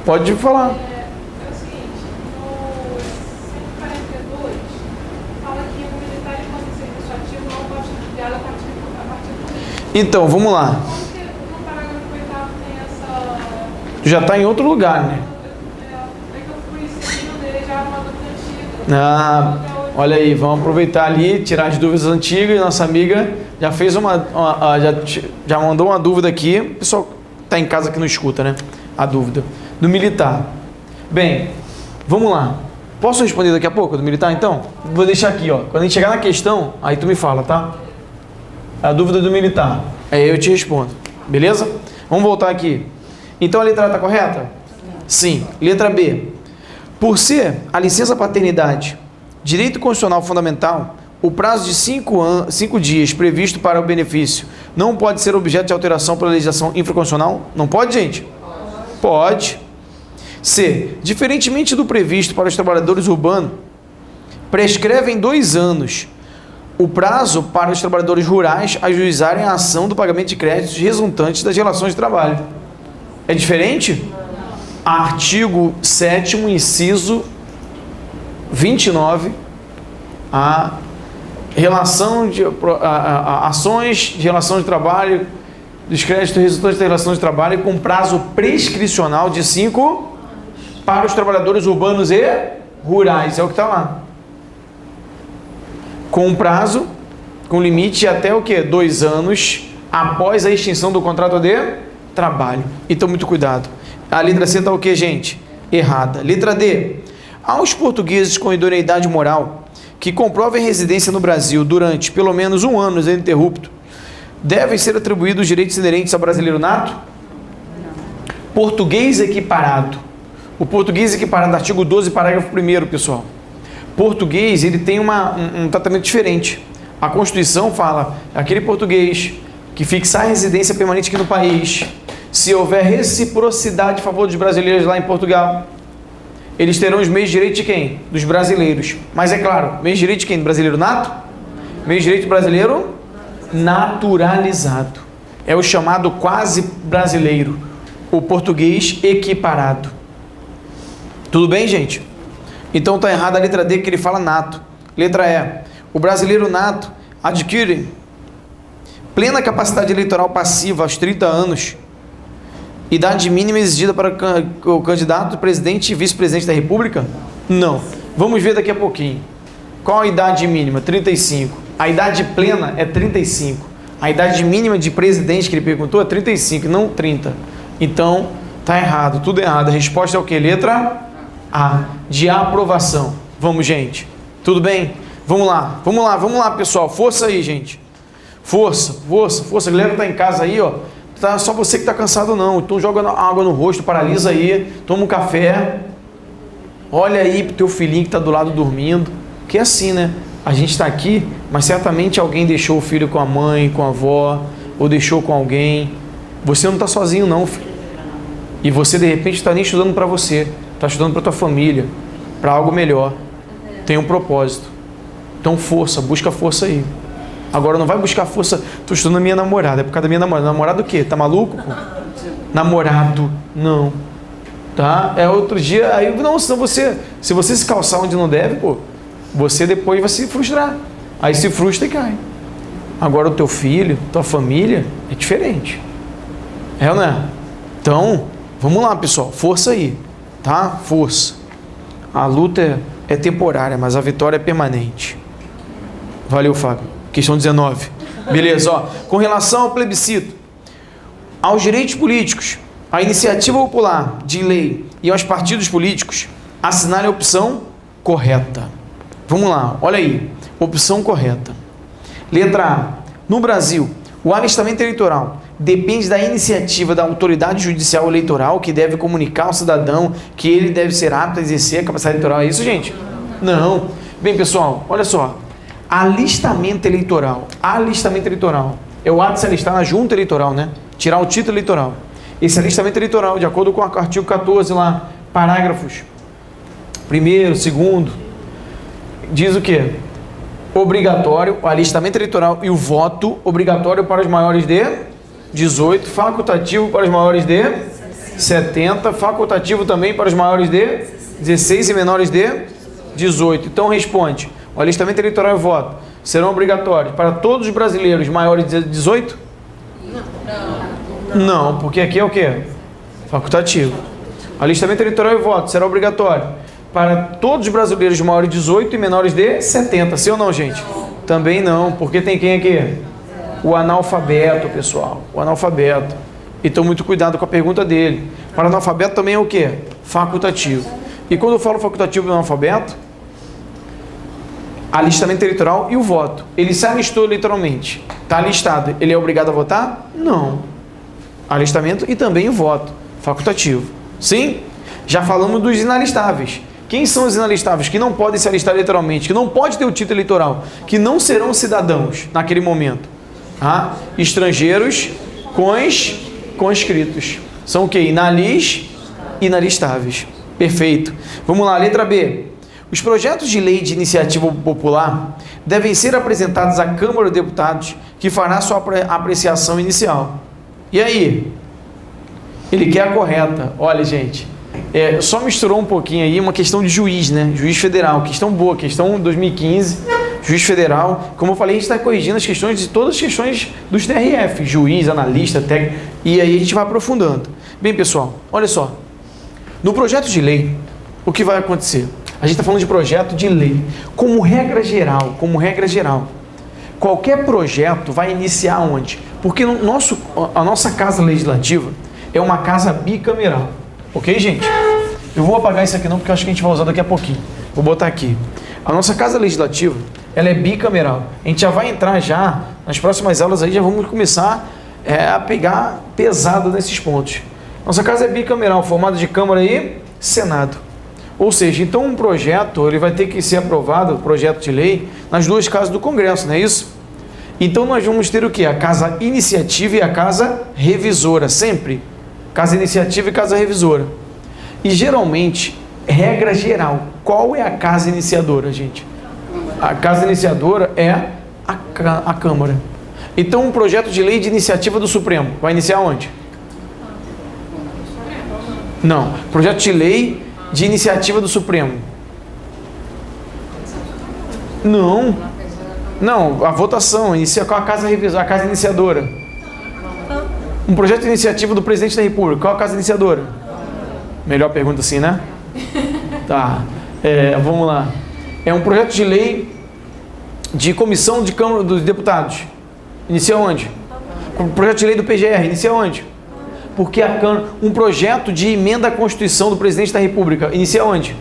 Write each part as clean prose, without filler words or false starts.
Pode falar. É o seguinte, no 142, fala que o militar e quando serviço ativo não pode ser filiado a partir do Então, vamos lá. Como que no parágrafo 8º tem essa... Tu já está em outro lugar, né? É que eu fui seguindo ele já uma dúvida antiga. Ah, olha aí, vamos aproveitar ali, tirar as dúvidas antigas. Nossa amiga já fez já mandou uma dúvida aqui. O pessoal está em casa que não escuta, né? A dúvida do militar. Bem, vamos lá. Posso responder daqui a pouco do militar, então? Vou deixar aqui, ó. Quando a gente chegar na questão, aí tu me fala, tá? A dúvida do militar. Aí eu te respondo. Beleza? Vamos voltar aqui. Então a letra A está correta? Sim. Letra B. Por ser a licença paternidade direito constitucional fundamental, o prazo de 5 dias previsto para o benefício não pode ser objeto de alteração pela legislação infraconstitucional? Não pode, gente? Pode. C. Diferentemente do previsto para os trabalhadores urbanos, prescreve em 2 anos o prazo para os trabalhadores rurais ajuizarem a ação do pagamento de créditos resultantes das relações de trabalho. É diferente? Artigo 7º, inciso 29, a relação de ações de relação de trabalho, dos créditos resultantes da relação de trabalho com prazo prescricional de 5 para os trabalhadores urbanos e rurais. É o que está lá. Com prazo, com limite de até o quê? 2 anos após a extinção do contrato de trabalho. Então, muito cuidado. A letra C está o quê, gente? Errada. Letra D. Aos portugueses com idoneidade moral que comprovem residência no Brasil durante pelo menos 1 ano ininterrupto, devem ser atribuídos os direitos inerentes ao brasileiro nato? Português equiparado. O português equiparado, artigo 12, parágrafo 1º, pessoal. Português, ele tem um tratamento diferente. A Constituição fala, aquele português que fixar residência permanente aqui no país, se houver reciprocidade a favor dos brasileiros lá em Portugal, eles terão os mesmos direitos de quem? Dos brasileiros. Mas é claro, mesmo direito de quem? Do brasileiro nato? Mesmo direito brasileiro naturalizado. É o chamado quase brasileiro, o português equiparado. Tudo bem, gente? Então está errada a letra D, que ele fala nato. Letra E. O brasileiro nato adquire plena capacidade eleitoral passiva aos 30 anos, idade mínima exigida para o candidato presidente e vice-presidente da República? Não. Vamos ver daqui a pouquinho. Qual a idade mínima? 35. A idade plena é 35. A idade mínima de presidente que ele perguntou é 35, não 30. Então, está errado, tudo errado. A resposta é o quê? Letra A, de aprovação. Vamos, gente. Tudo bem? Vamos lá, pessoal. Força aí, gente. Força. A galera tá em casa aí, ó. Tá só você que tá cansado, não. Então joga água no rosto, paralisa aí, toma um café. Olha aí pro teu filhinho que tá do lado dormindo. Que é assim, né? A gente tá aqui, mas certamente alguém deixou o filho com a mãe, com a avó, ou deixou com alguém. Você não tá sozinho, não, filho. E você, de repente, está nem estudando para você. Está estudando para tua família, para algo melhor. Tem um propósito. Então, busca força aí. Agora, não vai buscar força. Estou estudando a minha namorada, é por causa da minha namorada. Namorado o quê? Tá maluco, pô? Namorado, não. Tá? É outro dia, aí, não, senão se você se calçar onde não deve, pô, você depois vai se frustrar. Aí se frustra e cai. Agora, o teu filho, tua família, é diferente. É ou não é? Então, vamos lá, pessoal. Força aí. Tá? Força. A luta é temporária, mas a vitória é permanente. Valeu, Fábio. Questão 19. Beleza, ó. Com relação ao plebiscito, aos direitos políticos, à iniciativa popular de lei e aos partidos políticos, assinarem a opção correta. Vamos lá, olha aí. Opção correta. Letra A. No Brasil, o alistamento eleitoral depende da iniciativa da autoridade judicial eleitoral, que deve comunicar ao cidadão que ele deve ser apto a exercer a capacidade eleitoral. É isso, gente? Não. Bem, pessoal, olha só. Alistamento eleitoral. Alistamento eleitoral. É o ato de se alistar na junta eleitoral, né? Tirar o título eleitoral. Esse alistamento eleitoral, de acordo com o artigo 14 lá, parágrafos 1º, 2º, diz o quê? Obrigatório, o alistamento eleitoral e o voto obrigatório para os maiores de 18, facultativo para os maiores de 70. Facultativo também para os maiores de 16 e menores de 18. Então responde: o alistamento eleitoral e voto serão obrigatórios para todos os brasileiros maiores de 18? Não, porque aqui é o quê? Facultativo. Alistamento eleitoral e voto será obrigatório para todos os brasileiros maiores de 18 e menores de 70. Sim ou não, gente? Também não, porque tem quem aqui? O analfabeto, pessoal. O analfabeto. Então, muito cuidado com a pergunta dele. Para analfabeto também é o quê? Facultativo. E quando eu falo facultativo do analfabeto, alistamento eleitoral e o voto. Ele se alistou eleitoralmente. Está alistado. Ele é obrigado a votar? Não. Alistamento e também o voto. Facultativo. Sim? Já falamos dos inalistáveis. Quem são os inalistáveis? Que não podem se alistar eleitoralmente, que não pode ter o título eleitoral, que não serão cidadãos naquele momento. Ah, estrangeiros conscritos. São o quê? Inalistáveis. Perfeito. Vamos lá, letra B. Os projetos de lei de iniciativa popular devem ser apresentados à Câmara dos Deputados, que fará sua apreciação inicial. E aí? Ele quer a correta. Olha, gente, só misturou um pouquinho aí uma questão de juiz, né? Juiz federal, questão boa, questão 2015, juiz federal. Como eu falei, a gente está corrigindo as questões de todas as questões dos TRF, juiz, analista, técnico, e aí a gente vai aprofundando. Bem, pessoal, olha só. No projeto de lei, o que vai acontecer? A gente está falando de projeto de lei. Como regra geral, qualquer projeto vai iniciar onde? Porque a nossa casa legislativa é uma casa bicameral. Ok, gente? Eu vou apagar isso aqui não, porque eu acho que a gente vai usar daqui a pouquinho. Vou botar aqui. A nossa casa legislativa, ela é bicameral. A gente já vai entrar já, nas próximas aulas aí, já vamos começar a pegar pesado nesses pontos. Nossa casa é bicameral, formada de Câmara e Senado. Ou seja, então um projeto, ele vai ter que ser aprovado, o projeto de lei, nas duas casas do Congresso, não é isso? Então nós vamos ter o quê? A casa iniciativa e a casa revisora, sempre. Casa iniciativa e casa revisora. E geralmente, regra geral, qual é a casa iniciadora, gente? A casa iniciadora é a Câmara. Então um projeto de lei de iniciativa do Supremo, vai iniciar onde? Não, projeto de lei de iniciativa do Supremo. Não, a votação inicia com a casa revisora, a casa iniciadora. Um projeto de iniciativa do Presidente da República, qual a casa iniciadora? Melhor pergunta assim, né? Tá, vamos lá. É um projeto de lei de comissão de Câmara dos Deputados. Inicia onde? Um projeto de lei do PGR, inicia onde? Porque um projeto de emenda à Constituição do Presidente da República, inicia onde?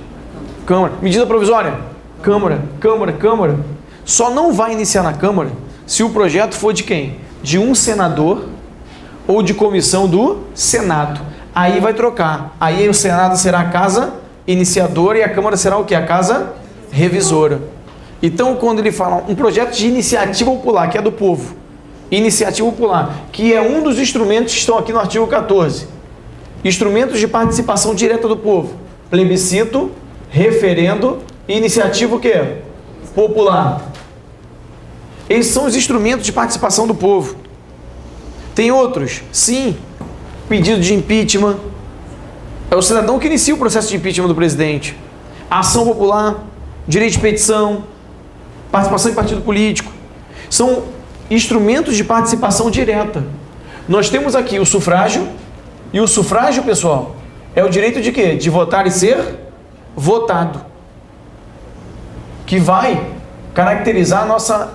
Câmara. Medida provisória? Câmara. Só não vai iniciar na Câmara se o projeto for de quem? De um senador ou de comissão do Senado. Aí vai trocar. Aí o Senado será a casa iniciadora e a Câmara será o quê? A casa revisora. Então, quando ele fala um projeto de iniciativa popular, que é do povo, iniciativa popular, que é um dos instrumentos que estão aqui no artigo 14. Instrumentos de participação direta do povo. Plebiscito, referendo e iniciativa o quê? Popular. Esses são os instrumentos de participação do povo. Tem outros? Sim. Pedido de impeachment. É o cidadão que inicia o processo de impeachment do presidente. Ação popular, direito de petição, participação em partido político. São instrumentos de participação direta. Nós temos aqui o sufrágio, e o sufrágio, pessoal, é o direito de quê? De votar e ser votado. Que vai caracterizar a nossa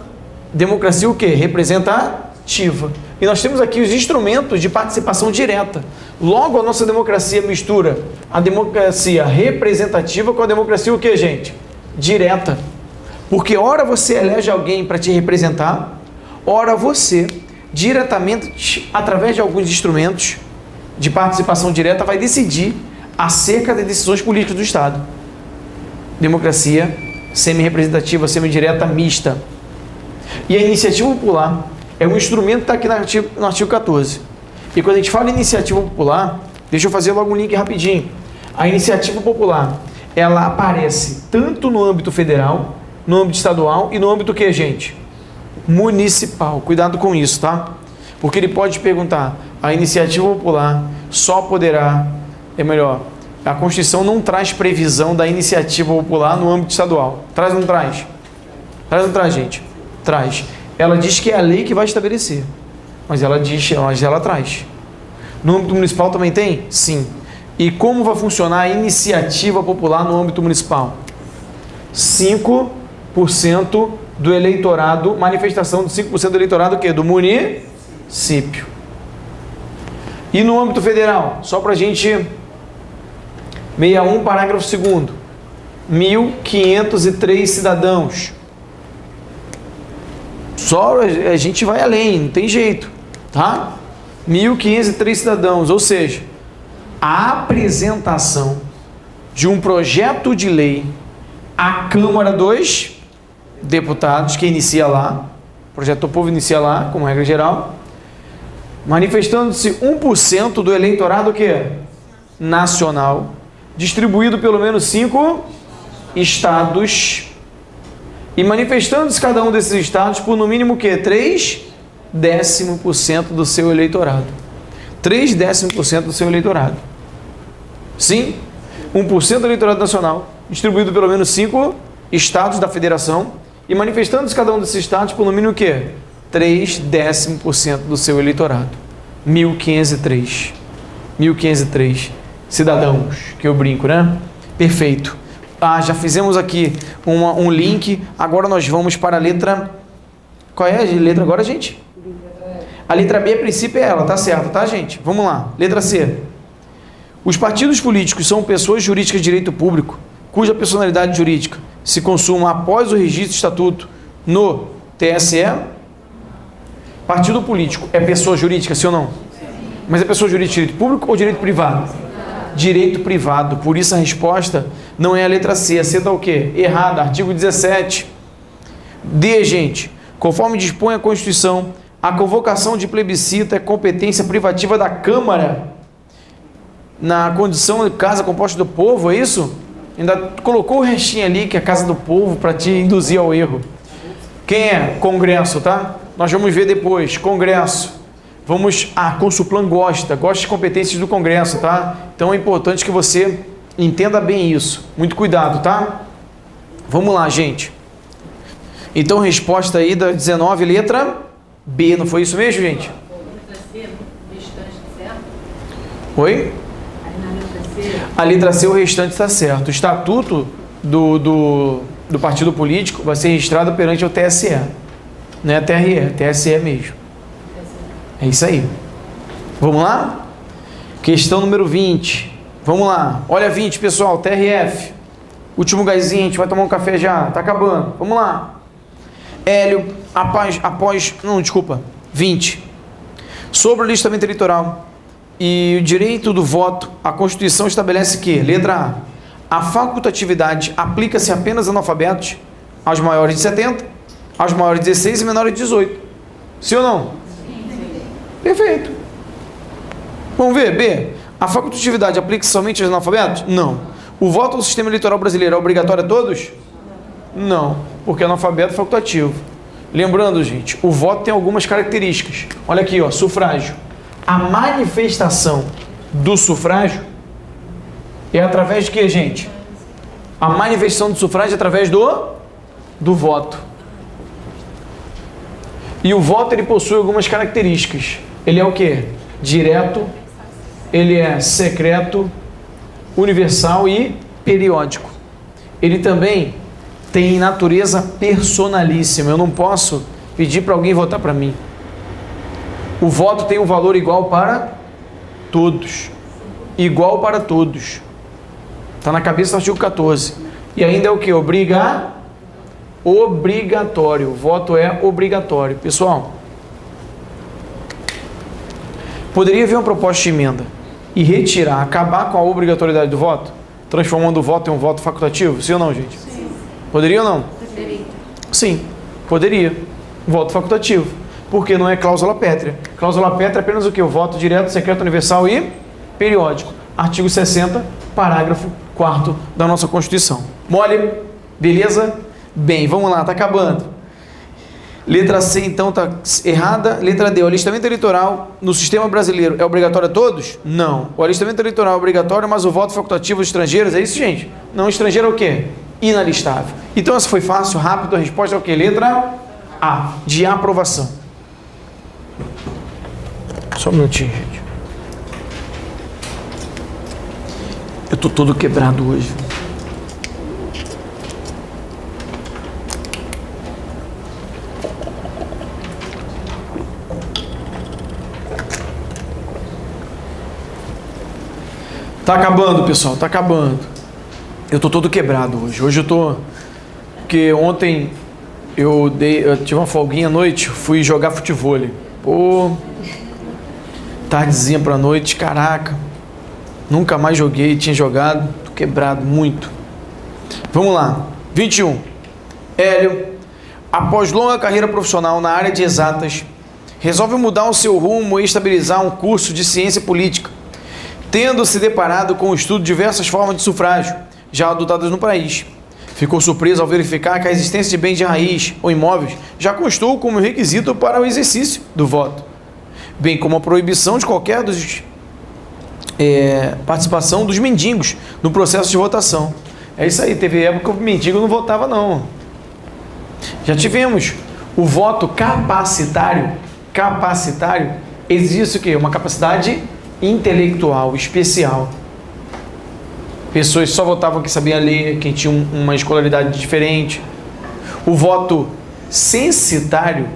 democracia o quê? Representativa. E nós temos aqui os instrumentos de participação direta. Logo, a nossa democracia mistura a democracia representativa com a democracia o quê, gente? Direta. Porque ora você elege alguém para te representar, ora você, diretamente, através de alguns instrumentos de participação direta, vai decidir acerca das decisões políticas do Estado. Democracia semi-representativa, semi-direta, mista. E a iniciativa popular é um instrumento que está aqui no artigo 14. E quando a gente fala em iniciativa popular, deixa eu fazer logo um link rapidinho. A iniciativa popular, ela aparece tanto no âmbito federal, no âmbito estadual e no âmbito que, gente? Municipal. Cuidado com isso, tá? Porque ele pode perguntar, a iniciativa popular só poderá, a Constituição não traz previsão da iniciativa popular no âmbito estadual. Traz ou não traz? Traz ou não traz, gente? Traz. Ela diz que é a lei que vai estabelecer, mas ela traz. No âmbito municipal também tem? Sim. E como vai funcionar a iniciativa popular no âmbito municipal? 5% do eleitorado, manifestação de 5% do eleitorado do município. E no âmbito federal, só para a gente... 61, parágrafo 2º. 1.503 cidadãos. Só a gente vai além, não tem jeito, tá? 1.503 cidadãos, ou seja, a apresentação de um projeto de lei à Câmara dos Deputados, que inicia lá, o projeto do povo inicia lá, como regra geral, manifestando-se 1% do eleitorado nacional, distribuído pelo menos 5 estados, e manifestando-se cada um desses estados por no mínimo 3/10% do seu eleitorado. 3/10% do seu eleitorado. Sim, 1% do eleitorado nacional, distribuído pelo menos 5 estados da federação, e manifestando-se cada um desses estados por no mínimo 3/10% do seu eleitorado. 1.503 cidadãos, que eu brinco, né? Perfeito. Já fizemos aqui um link, agora nós vamos para a letra... Qual é a letra agora, gente? A letra B, a princípio, é ela, tá certo, tá, gente? Vamos lá. Letra C. Os partidos políticos são pessoas jurídicas de direito público, cuja personalidade jurídica se consuma após o registro de estatuto no TSE. Partido político é pessoa jurídica, sim ou não? Mas é pessoa jurídica de direito público ou direito privado? Direito privado. Por isso a resposta não é a letra C. A C está o quê? Errada. Artigo 17. D, gente. Conforme dispõe a Constituição, a convocação de plebiscito é competência privativa da Câmara na condição de casa composta do povo, é isso? Ainda colocou o restinho ali, que é a casa do povo, para te induzir ao erro. Quem é? Congresso, tá? Nós vamos ver depois. Congresso. Consulplan gosta de competências do Congresso, tá? Então é importante que você entenda bem isso. Muito cuidado, tá? Vamos lá, gente. Então, resposta aí da 19, letra B. Não foi isso mesmo, gente? Oi? A letra C, o restante está certo. O estatuto do partido político vai ser registrado perante o TSE. Não é a TRE, é TSE mesmo. É isso aí. Vamos lá? Questão número 20. Vamos lá. Olha 20, pessoal. TRF. Último gásinho, a gente vai tomar um café já. Tá acabando. Vamos lá. Hélio, após 20. Sobre o listamento eleitoral e o direito do voto, a Constituição estabelece que, letra A, a facultatividade aplica-se apenas a analfabetos, aos maiores de 70, aos maiores de 16 e menores de 18. Sim ou não? Perfeito. Vamos ver, B. A facultatividade aplica-se somente aos analfabetos? Não. O voto no sistema eleitoral brasileiro é obrigatório a todos? Não, porque analfabeto é facultativo. Lembrando, gente, o voto tem algumas características. Olha aqui, ó, sufrágio. A manifestação do sufrágio é através de quê, gente? A manifestação do sufrágio é através do voto. E o voto, ele possui algumas características. Ele é o quê? Direto, ele é secreto, universal e periódico. Ele também tem natureza personalíssima. Eu não posso pedir para alguém votar para mim. O voto tem um valor igual para todos. Igual para todos. Está na cabeça do artigo 14. E ainda é o que? Obrigatório. O voto é obrigatório. Pessoal, poderia haver uma proposta de emenda e retirar, acabar com a obrigatoriedade do voto, transformando o voto em um voto facultativo? Sim ou não, gente? Sim. Poderia ou não? Poderia. Sim, poderia. Voto facultativo. Porque não é cláusula pétrea. Cláusula pétrea é apenas o que? O voto direto, secreto, universal e periódico. Artigo 60, parágrafo 4º da nossa Constituição. Mole? Beleza? Bem, vamos lá, tá acabando. Letra C, então, está errada. Letra D, o alistamento eleitoral no sistema brasileiro é obrigatório a todos? Não. O alistamento eleitoral é obrigatório, mas o voto facultativo dos estrangeiros, é isso, gente? Não, estrangeiro é o quê? Inalistável. Então, essa foi fácil, rápido, a resposta é o quê? Letra A, de aprovação. Só um minutinho, gente. Eu tô todo quebrado hoje. Tá acabando, pessoal, tá acabando. Eu tô todo quebrado hoje. Hoje eu tô... Porque ontem eu tive uma folguinha à noite, fui jogar futevôlei. Pô, tardezinha pra noite, caraca. Nunca mais joguei, tinha jogado. Tô quebrado muito. Vamos lá. 21. Hélio, após longa carreira profissional na área de exatas, resolve mudar o seu rumo e estabilizar um curso de ciência política, tendo se deparado com o estudo de diversas formas de sufrágio já adotadas no país. Ficou surpreso ao verificar que a existência de bens de raiz ou imóveis já constou como requisito para o exercício do voto, bem como a proibição de qualquer participação dos mendigos no processo de votação. É isso aí, teve época que o mendigo não votava não. Já tivemos o voto capacitário. Capacitário existe o quê? Uma capacidade intelectual especial. Pessoas só votavam quem sabia ler, quem tinha uma escolaridade diferente. O voto censitário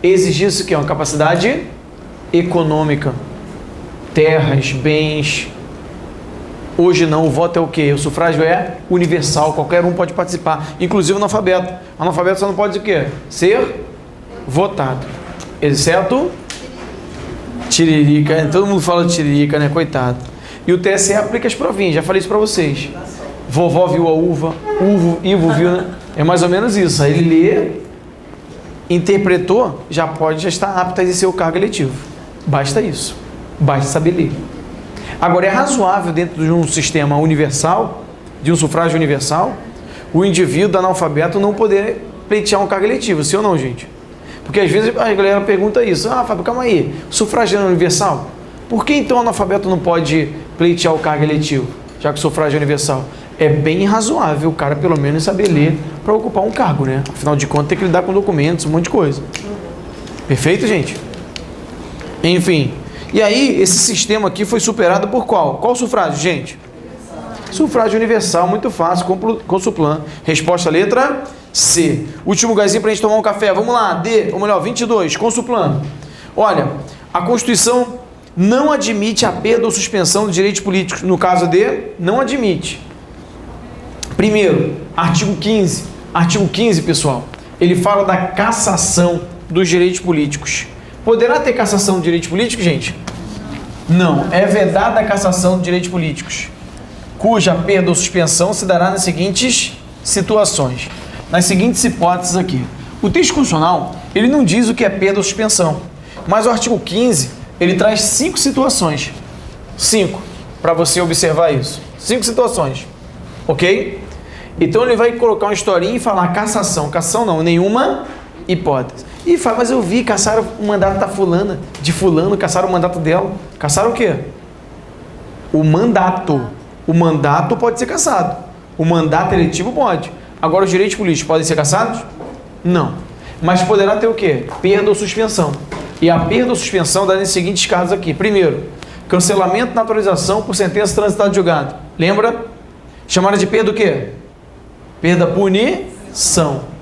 exigia isso que é uma capacidade econômica, terras, bens. Hoje não, o voto é o quê? O sufrágio é universal, qualquer um pode participar, inclusive o analfabeto. O analfabeto só não pode o quê? Ser votado, exceto tiririca, todo mundo fala de tiririca, né? Coitado. E o TSE aplica as provinhas, já falei isso pra vocês. Vovó viu a uva, Ivo viu, né? É mais ou menos isso. Aí ele lê, interpretou, já está apto a exercer o cargo eletivo. Basta isso. Basta saber ler. Agora, é razoável dentro de um sistema universal, de um sufrágio universal, o indivíduo analfabeto não poder pleitear um cargo eletivo, sim ou não, gente? Porque às vezes a galera pergunta isso. Ah, Fábio, calma aí. Sufrágio é universal? Por que então o analfabeto não pode pleitear o cargo eletivo, já que o sufrágio é universal? É bem razoável o cara pelo menos saber ler para ocupar um cargo, né? Afinal de contas tem que lidar com documentos, um monte de coisa. Perfeito, gente? Enfim. E aí, esse sistema aqui foi superado por qual? Qual sufrágio, gente? Sufrágio universal, muito fácil, Consuplan. Resposta letra C. Último gásinho para a gente tomar um café. Vamos lá, D, ou melhor, 22, Consuplan. Olha, a Constituição não admite a perda ou suspensão de direitos políticos. No caso D, não admite. Primeiro, artigo 15. Artigo 15, pessoal, ele fala da cassação dos direitos políticos. Poderá ter cassação de direitos políticos, gente? Não. É vedada a cassação de direitos políticos, cuja perda ou suspensão se dará nas seguintes situações. Nas seguintes hipóteses aqui. O texto constitucional, ele não diz o que é perda ou suspensão, mas o artigo 15... ele traz 5 situações. 5, para você observar isso. 5 situações. Ok? Então ele vai colocar uma historinha e falar cassação. Cassação não, nenhuma hipótese. E fala, mas eu vi, cassaram o mandato da fulana, de fulano, cassaram o mandato dela. Cassaram o quê? O mandato. O mandato pode ser cassado. O mandato eletivo pode. Agora os direitos políticos podem ser cassados? Não. Mas poderá ter o quê? Perda ou suspensão. E a perda ou suspensão dá nesses seguintes casos aqui. Primeiro, cancelamento, naturalização por sentença transitada de julgado. Lembra? Chamaram de perda o quê? Perda punição.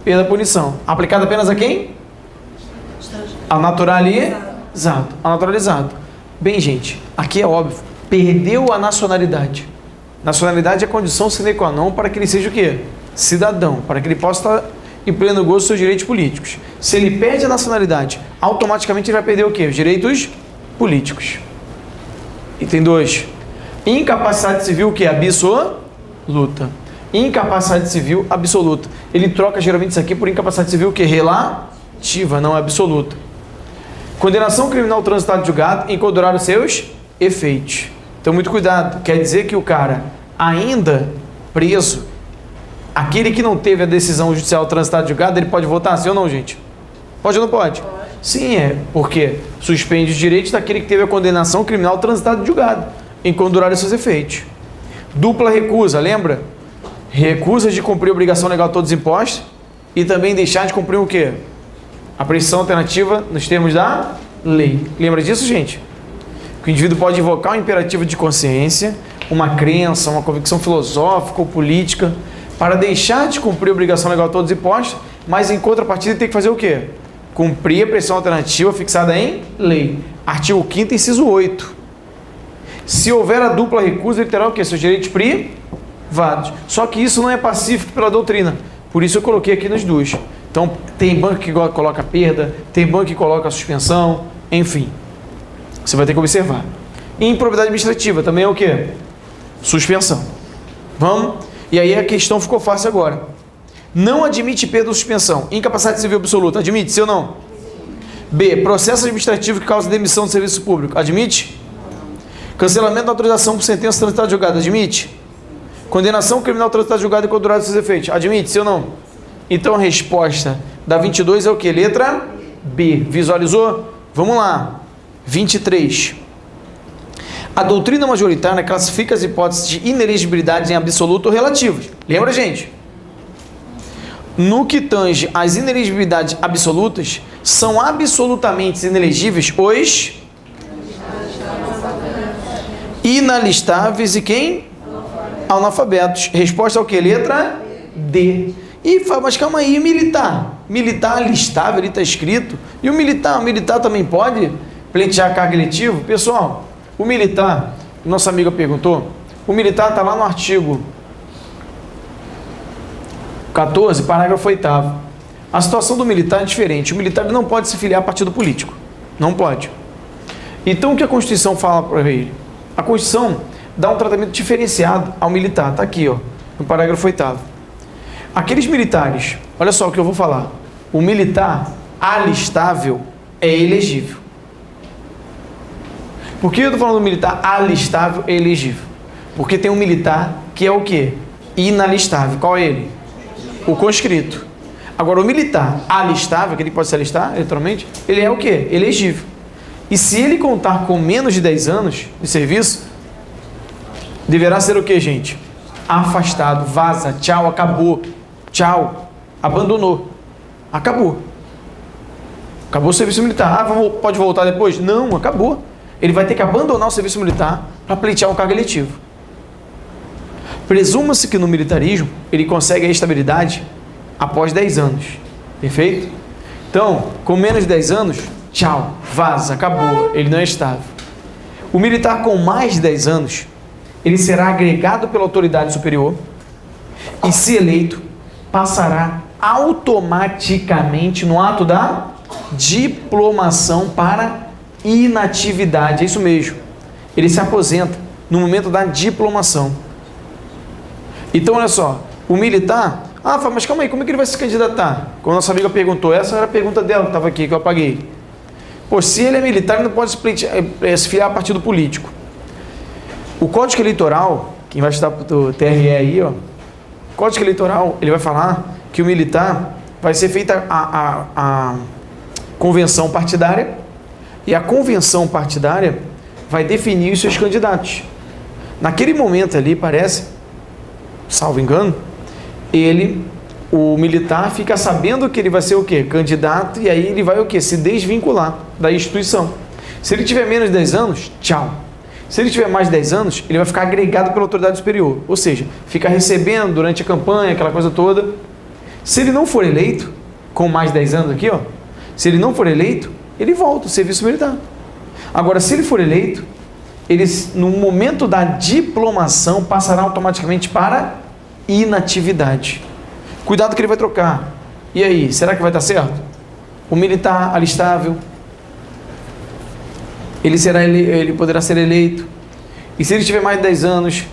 Perda punição. Aplicada apenas a quem? A naturalizado. A naturalizado. Bem, gente, aqui é óbvio. Perdeu a nacionalidade. Nacionalidade é condição sine qua non para que ele seja o quê? Cidadão. Para que ele possa estar em pleno gozo dos seus direitos políticos. Se ele perde a nacionalidade, automaticamente ele vai perder o quê? Os direitos políticos. Item 2. Incapacidade civil, o quê? Absoluta. Incapacidade civil absoluta. Ele troca geralmente isso aqui por incapacidade civil, o quê? Relativa, não absoluta. Condenação criminal transitada de julgado enquanto durar os seus efeitos. Então, muito cuidado. Quer dizer que o cara, ainda preso, Aquele que não teve a decisão judicial transitada julgada, ele pode votar, sim ou não, gente? Pode ou não pode? Sim, porque suspende os direitos daquele que teve a condenação criminal transitada julgada, enquanto durarem seus efeitos. Dupla recusa, lembra? Recusa de cumprir a obrigação legal de todos os impostos e também deixar de cumprir o quê? A prescrição alternativa nos termos da lei. Lembra disso, gente? Que o indivíduo pode invocar um imperativo de consciência, uma crença, uma convicção filosófica ou política, para deixar de cumprir a obrigação legal de todos os impostos, mas em contrapartida ele tem que fazer o quê? Cumprir a prescrição alternativa fixada em lei. Artigo 5º, inciso 8. Se houver a dupla recusa, ele terá o quê? Seus direitos privados. Só que isso não é pacífico pela doutrina. Por isso eu coloquei aqui nos dois. Então, tem banco que coloca perda, tem banco que coloca suspensão, enfim. Você vai ter que observar. Improbidade administrativa também é o quê? Suspensão. Vamos? E aí a questão ficou fácil agora. Não admite perda ou suspensão. Incapacidade civil absoluta. Admite, sim ou não? B. Processo administrativo que causa demissão do serviço público. Admite? Cancelamento da autorização por sentença transitada julgada. Admite? Condenação criminal transitada julgada e condurada seus efeitos. Admite, sim ou não? Então a resposta da 22 é o que? Letra B. Visualizou? Vamos lá. 23. A doutrina majoritária classifica as hipóteses de inelegibilidade em absoluto ou relativas. Lembra, gente? No que tange às inelegibilidades absolutas, são absolutamente inelegíveis os inalistáveis e quem? Analfabetos. Resposta é o que? Letra D. E fala, mas calma aí, militar? Militar alistável, ali está escrito. E o militar também pode pleitear cargo eletivo? Pessoal, o militar, nossa amiga perguntou, o militar está lá no artigo 14, parágrafo 8º. A situação do militar é diferente. O militar não pode se filiar a partido político. Não pode. Então, o que a Constituição fala para ele? A Constituição dá um tratamento diferenciado ao militar. Está aqui, ó, no parágrafo 8º. Aqueles militares, olha só o que eu vou falar. O militar alistável é elegível. Por que eu estou falando do militar alistável é elegível? Porque tem um militar que é o quê? Inalistável. Qual é ele? O conscrito. Agora, o militar alistável, aquele que pode se alistar eleitoralmente, ele é o quê? Elegível. E se ele contar com menos de 10 anos de serviço, deverá ser o quê, gente? Afastado, vaza, tchau, acabou. Tchau, abandonou. Acabou. Acabou o serviço militar. Ah, pode voltar depois? Não, acabou. Ele vai ter que abandonar o serviço militar para pleitear um cargo eletivo. Presuma-se que no militarismo ele consegue a estabilidade após 10 anos. Perfeito? Então, com menos de 10 anos, tchau, vaza, acabou. Ele não é estável. O militar com mais de 10 anos, ele será agregado pela autoridade superior e, se eleito, passará automaticamente no ato da diplomação para inatividade. É isso mesmo. Ele se aposenta no momento da diplomação. Então, olha só, o militar... Ah, mas calma aí, como é que ele vai se candidatar? Quando a nossa amiga perguntou, essa era a pergunta dela que estava aqui, que eu apaguei. Pô, se ele é militar, ele não pode se filiar a partido político. O Código Eleitoral, quem vai estudar para o TRE aí, ó, o Código Eleitoral, ele vai falar que o militar vai ser feita a convenção partidária e a convenção partidária vai definir os seus candidatos. Naquele momento ali, parece, salvo engano, o militar fica sabendo que ele vai ser o quê? Candidato, e aí ele vai o quê? Se desvincular da instituição. Se ele tiver menos de 10 anos, tchau. Se ele tiver mais de 10 anos, ele vai ficar agregado pela autoridade superior, ou seja, fica recebendo durante a campanha, aquela coisa toda. Se ele não for eleito, com mais de 10 anos aqui, ó, se ele não for eleito, ele volta ao serviço militar. Agora, se ele for eleito, ele, no momento da diplomação, passará automaticamente para inatividade. Cuidado que ele vai trocar. E aí, será que vai estar certo? O militar alistável, ele poderá ser eleito. E se ele tiver mais de 10 anos,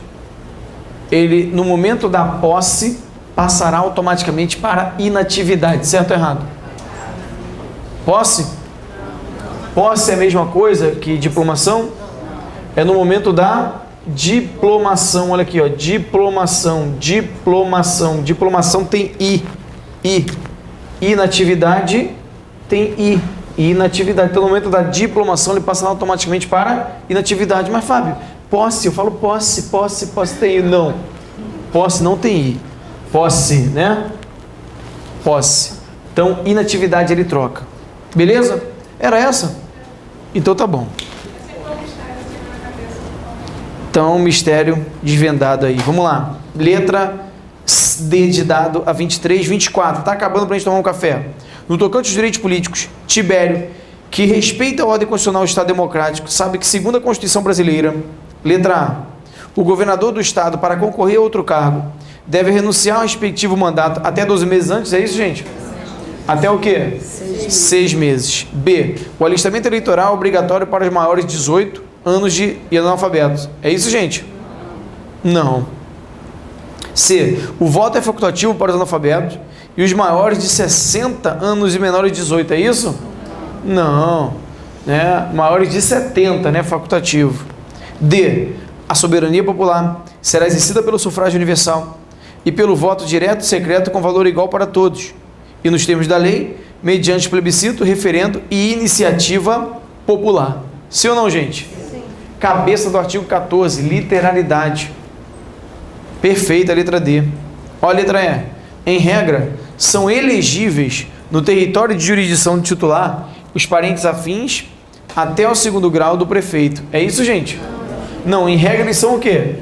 ele, no momento da posse, passará automaticamente para inatividade. Certo ou errado? Posse? Posse é a mesma coisa que diplomação? É no momento da Diplomação, olha aqui, ó, diplomação. Diplomação tem I. Inatividade tem I. Inatividade. Então, no momento da diplomação, ele passa automaticamente para inatividade. Mas, Fábio, posse, eu falo posse tem I. Não. Posse não tem I. Posse, né? Posse. Então, inatividade ele troca. Beleza? Era essa? Então tá bom. Então, mistério desvendado aí. Vamos lá. Letra D de dado a 23, 24. Tá acabando pra gente tomar um café. No tocante aos direitos políticos, Tibério, que respeita a ordem constitucional do Estado Democrático, sabe que, segundo a Constituição Brasileira, letra A, o governador do Estado, para concorrer a outro cargo, deve renunciar ao respectivo mandato até 12 meses antes. É isso, gente? Até o quê? 6 meses. B, o alistamento eleitoral é obrigatório para os maiores de 18 anos e analfabetos. É isso, gente? Não. C, o voto é facultativo para os analfabetos e os maiores de 60 anos e menores de 18. É isso? Não. Né? Maiores de 70, né? Facultativo. D, a soberania popular será exercida pelo sufrágio universal e pelo voto direto e secreto com valor igual para todos, e nos termos da lei, mediante plebiscito, referendo e iniciativa popular. Sim ou não, gente? Sim. Cabeça do artigo 14, literalidade. Perfeita a letra D. Olha a letra E. Em regra, são elegíveis no território de jurisdição do titular os parentes afins até o segundo grau do prefeito. É isso, gente? Não, em regra eles são o quê?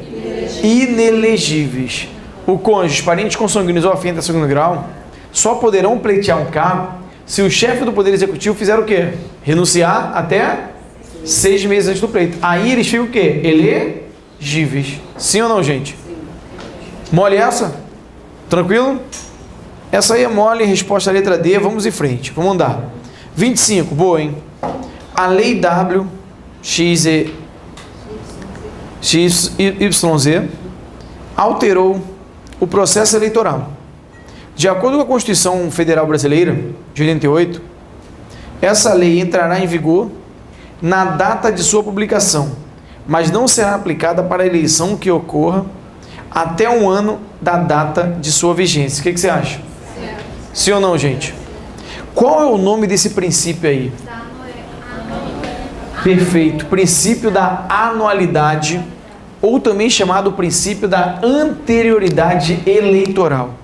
Inelegíveis. O cônjuge, os parentes consanguíneos ou afins até o segundo grau, só poderão pleitear um cargo se o chefe do Poder Executivo fizer o quê? Renunciar até 6 meses antes do pleito. Aí eles ficam o quê? Elegíveis. Sim ou não, gente? Mole essa? Tranquilo? Essa aí é mole, resposta à letra D. Vamos em frente. Vamos andar. 25. Boa, hein? A Lei W, XYZ, alterou o processo eleitoral. De acordo com a Constituição Federal Brasileira, de 88, essa lei entrará em vigor na data de sua publicação, mas não será aplicada para a eleição que ocorra até um ano da data de sua vigência. O que você acha? Sim ou não, gente? Qual é o nome desse princípio aí? Perfeito. Princípio da anualidade, ou também chamado princípio da anterioridade eleitoral.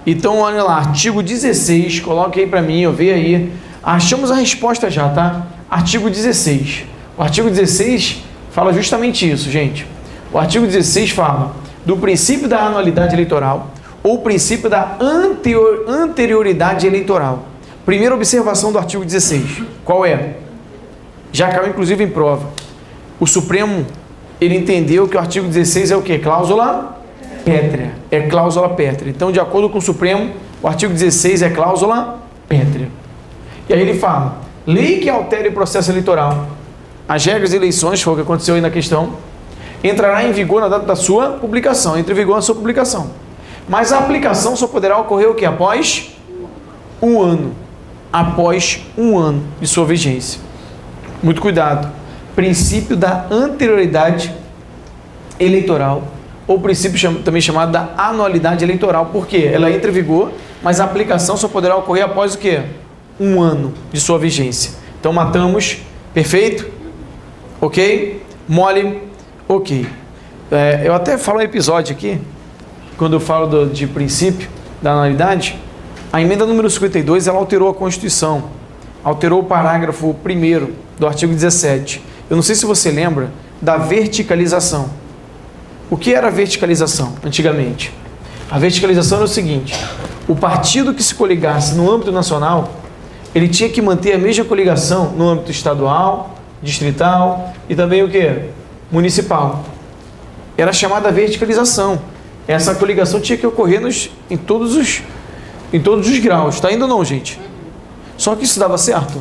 Então, olha lá, artigo 16, coloque aí para mim, eu vejo aí. Achamos a resposta já, tá? Artigo 16. O artigo 16 fala justamente isso, gente. O artigo 16 fala do princípio da anualidade eleitoral ou princípio da anterioridade eleitoral. Primeira observação do artigo 16. Qual é? Já caiu inclusive em prova. O Supremo, ele entendeu que o artigo 16 é o quê? Cláusula pétrea. É cláusula pétrea. Então, de acordo com o Supremo, o artigo 16 é cláusula pétrea. E aí ele fala: lei que altere o processo eleitoral, as regras de eleições, foi o que aconteceu aí na questão, entrará em vigor na data da sua publicação. Entra em vigor na sua publicação. Mas a aplicação só poderá ocorrer o quê? Após um ano. Após um ano de sua vigência. Muito cuidado. Princípio da anterioridade eleitoral, ou princípio também chamado da anualidade eleitoral. Por quê? Ela entra em vigor, mas a aplicação só poderá ocorrer após o quê? Um ano de sua vigência. Então matamos. Perfeito? Ok? Mole? Ok. Eu até falo um episódio aqui, quando eu falo de princípio da anualidade. A emenda número 52, ela alterou a Constituição. Alterou o parágrafo 1º do artigo 17. Eu não sei se você lembra da verticalização. O que era a verticalização antigamente? A verticalização era o seguinte: o partido que se coligasse no âmbito nacional, ele tinha que manter a mesma coligação no âmbito estadual, distrital e também o quê? Municipal. Era chamada verticalização. Essa coligação tinha que ocorrer em todos os graus. Está indo ou não, gente? Só que isso dava certo?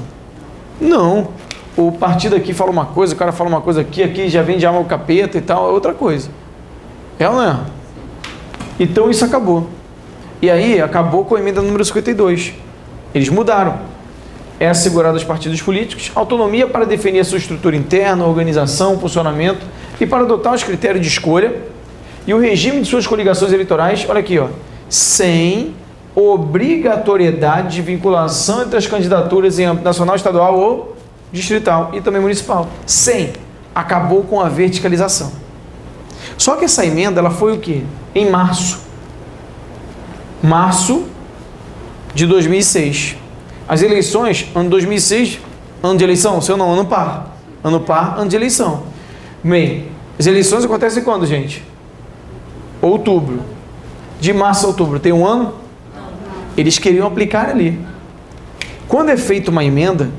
Não. O partido aqui fala uma coisa, o cara fala uma coisa aqui já vem de alma ao capeta e tal, é outra coisa. É ou não é? Então isso acabou. E aí acabou com a emenda número 52. Eles mudaram. É assegurado aos partidos políticos autonomia para definir a sua estrutura interna, organização, funcionamento e para adotar os critérios de escolha e o regime de suas coligações eleitorais, olha aqui, ó, sem obrigatoriedade de vinculação entre as candidaturas em âmbito nacional, estadual ou distrital e também municipal. Sem. Acabou com a verticalização. Só que essa emenda, ela foi o quê? Em março. Março de 2006. As eleições, ano 2006, ano de eleição, se ou não, ano par. Ano par, ano de eleição. Bem, as eleições acontecem quando, gente? Outubro. De março a outubro. Tem um ano? Eles queriam aplicar ali. Quando é feita uma emenda,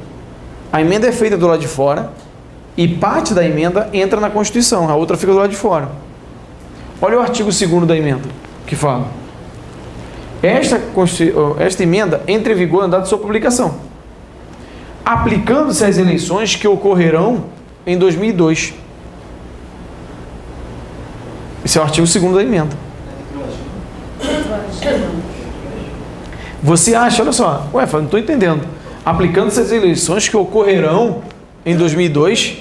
a emenda é feita do lado de fora e parte da emenda entra na Constituição, a outra fica do lado de fora. Olha o artigo 2º da emenda, que fala: esta emenda entra em vigor na data de sua publicação, aplicando-se às eleições que ocorrerão em 2002. Esse é o artigo 2º da emenda. Você acha, olha só, ué, não estou entendendo. Aplicando-se às eleições que ocorrerão em 2002,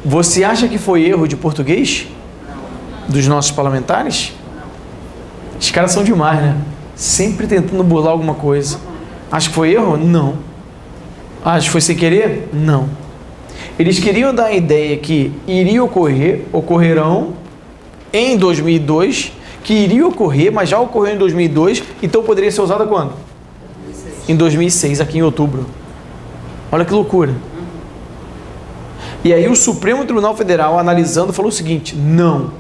você acha que foi erro de português? Dos nossos parlamentares? Os caras são demais, né? Sempre tentando burlar alguma coisa. Acho que foi erro? Não. Acho que foi sem querer? Não. Eles queriam dar a ideia que iria ocorrerão em 2002, que iria ocorrer, mas já ocorreu em 2002, então poderia ser usada quando? Em 2006, aqui em outubro. Olha que loucura. E aí o Supremo Tribunal Federal, analisando, falou o seguinte: não.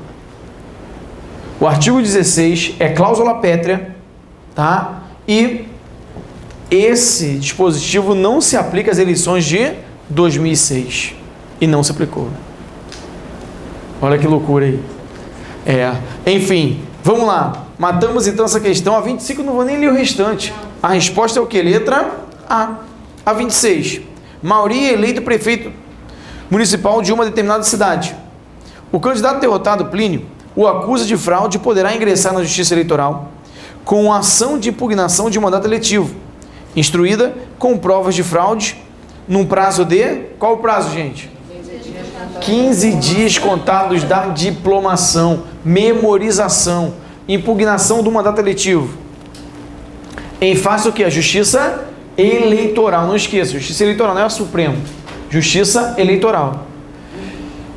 O artigo 16 é cláusula pétrea, tá? E esse dispositivo não se aplica às eleições de 2006. E não se aplicou. Olha que loucura aí. Enfim, vamos lá. Matamos então essa questão. A 25 não vou nem ler o restante. A resposta é o que? Letra A. A 26. Mauri é eleito prefeito municipal de uma determinada cidade. O candidato derrotado, Plínio, o acusa de fraude e poderá ingressar na Justiça Eleitoral com ação de impugnação de mandato eletivo, instruída com provas de fraude, num prazo de... Qual o prazo, gente? 15 dias contados da diplomação, memorização, impugnação do mandato eletivo. Em face do que? A Justiça Eleitoral. Não esqueça, Justiça Eleitoral não é a Supremo. Justiça Eleitoral.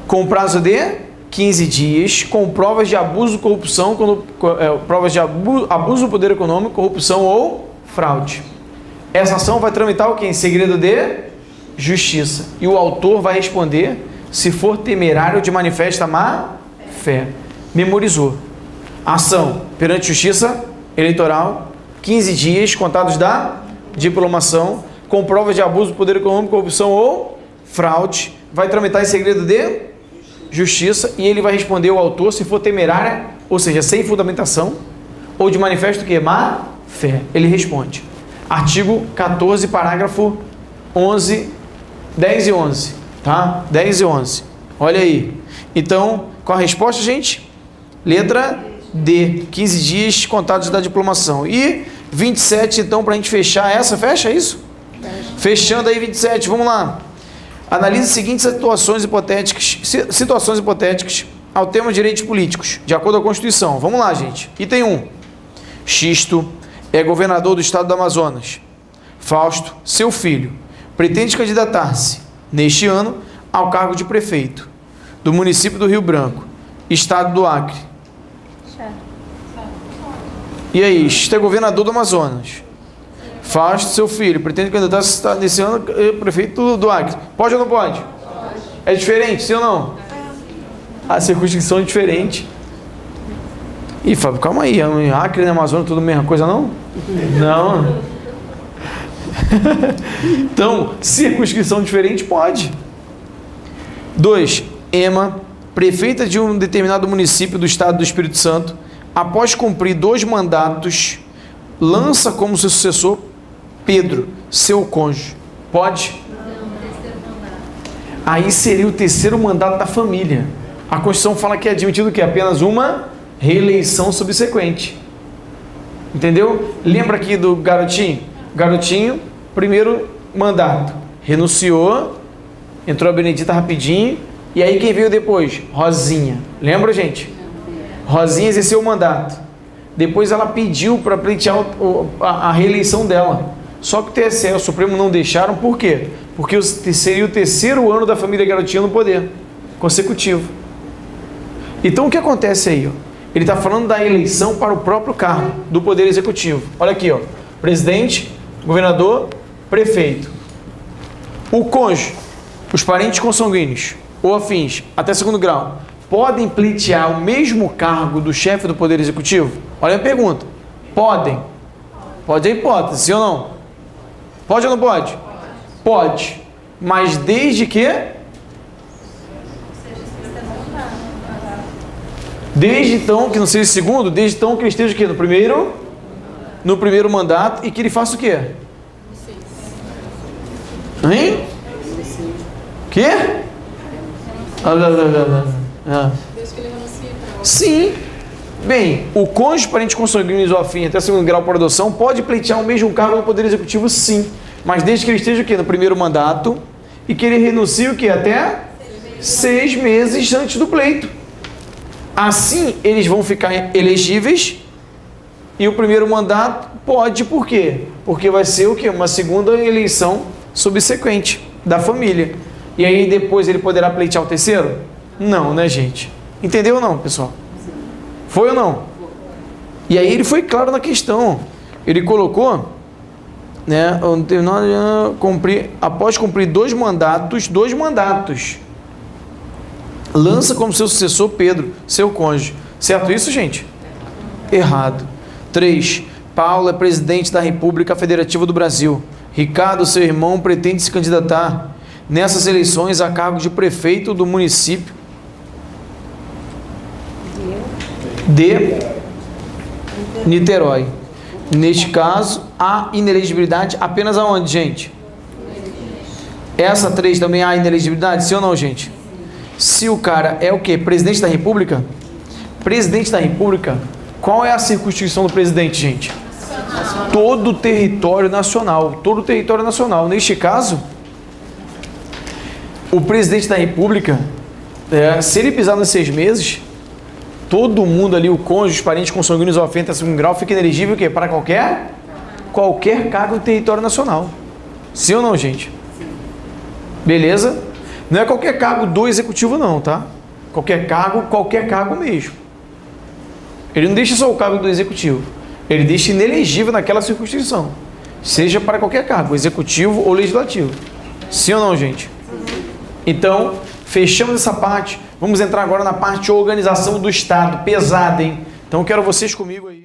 Com prazo de 15 dias, com provas de abuso, corrupção, provas de abuso do poder econômico, corrupção ou fraude. Essa ação vai tramitar o quê? Em segredo de justiça. E o autor vai responder se for temerário de manifesta má fé. Memorizou. Ação perante Justiça Eleitoral, 15 dias contados da diplomação, com provas de abuso do poder econômico, corrupção ou fraude, vai tramitar em segredo de justiça e ele vai responder ao autor se for temerária, ou seja, sem fundamentação, ou de manifesto que má fé. Ele responde. Artigo 14, parágrafo 11, 10 e 11, tá? 10 e 11. Olha aí. Então, qual a resposta, gente? Letra D, 15 dias contados da diplomação. E 27, então, para a gente fechar essa, fecha isso? Fechando aí 27, vamos lá. Analise as seguintes situações hipotéticas ao tema de direitos políticos, de acordo com a Constituição. Vamos lá, gente. Item 1. Xisto é governador do estado do Amazonas. Fausto, seu filho, pretende candidatar-se, neste ano, ao cargo de prefeito do município do Rio Branco, estado do Acre. E aí, Xisto é governador do Amazonas. Fausto, seu filho, pretende candidatar-se nesse ano prefeito do Acre. Pode ou não pode? Pode. É diferente, sim ou não? A circunscrição é diferente. Ih, Fábio, calma aí. Acre e Amazonas, tudo a mesma coisa, não? Não. Então, circunscrição diferente, pode. 2. Ema, prefeita de um determinado município do estado do Espírito Santo, após cumprir 2 mandatos, lança como seu sucessor Pedro, seu cônjuge. Pode? Aí seria o 3º mandato da família. A Constituição fala que é admitido que apenas uma reeleição subsequente. Entendeu? Lembra aqui do garotinho? Garotinho, primeiro mandato. Renunciou, entrou a Benedita rapidinho, E aí quem veio depois? Rosinha. Lembra, gente? Rosinha exerceu o mandato. Depois ela pediu para pleitear a reeleição dela. Só que o TSE e o Supremo não deixaram, por quê? Porque seria o terceiro ano da família Garotinho no poder, consecutivo. Então o que acontece aí? Ó? Ele está falando da eleição para o próprio cargo do Poder Executivo. Olha aqui, ó. Presidente, governador, prefeito. O cônjuge, os parentes consanguíneos ou afins, até segundo grau, podem pleitear o mesmo cargo do chefe do Poder Executivo? Olha a pergunta. Podem. Pode a hipótese, sim ou não? Pode ou não pode? Pode. Mas desde que? Desde então, que não seja segundo, desde então que ele esteja aqui no primeiro mandato e que ele faça o quê? Hein? Quê? Sim. Bem, o cônjuge, parente consanguíneo ou afim até segundo grau por adoção pode pleitear o mesmo cargo no Poder Executivo, sim. Mas desde que ele esteja aqui no primeiro mandato e que ele renuncie o quê? Até 6 meses antes do pleito. Assim, eles vão ficar elegíveis e o primeiro mandato pode, por quê? Porque vai ser o quê? Uma segunda eleição subsequente da família. E aí depois ele poderá pleitear o terceiro? Não, né, gente? Entendeu ou não, pessoal? Foi ou não? E aí ele foi claro na questão. Ele colocou, né, após cumprir 2 mandatos, lança como seu sucessor Pedro, seu cônjuge. Certo isso, gente? Errado. 3. Paulo é presidente da República Federativa do Brasil. Ricardo, seu irmão, pretende se candidatar nessas eleições a cargo de prefeito do município de Niterói. Neste caso, há inelegibilidade apenas aonde, gente? Essa 3 também há inelegibilidade, sim ou não, gente? Se o cara é o quê? Presidente da República? Presidente da República, qual é a circunscrição do presidente, gente? Todo o território nacional. Todo o território nacional. Neste caso, o presidente da República, se ele pisar nos 6 meses, todo mundo ali, o cônjuge, os parentes consanguíneos ou afim, segundo grau, fica inelegível o quê? Para qualquer cargo do território nacional. Sim ou não, gente? Beleza? Não é qualquer cargo do executivo não, tá? Qualquer cargo mesmo. Ele não deixa só o cargo do executivo. Ele deixa inelegível naquela circunscrição. Seja para qualquer cargo, executivo ou legislativo. Sim ou não, gente? Então, fechamos essa parte. Vamos entrar agora na parte de organização do Estado. Pesada, hein? Então, quero vocês comigo aí.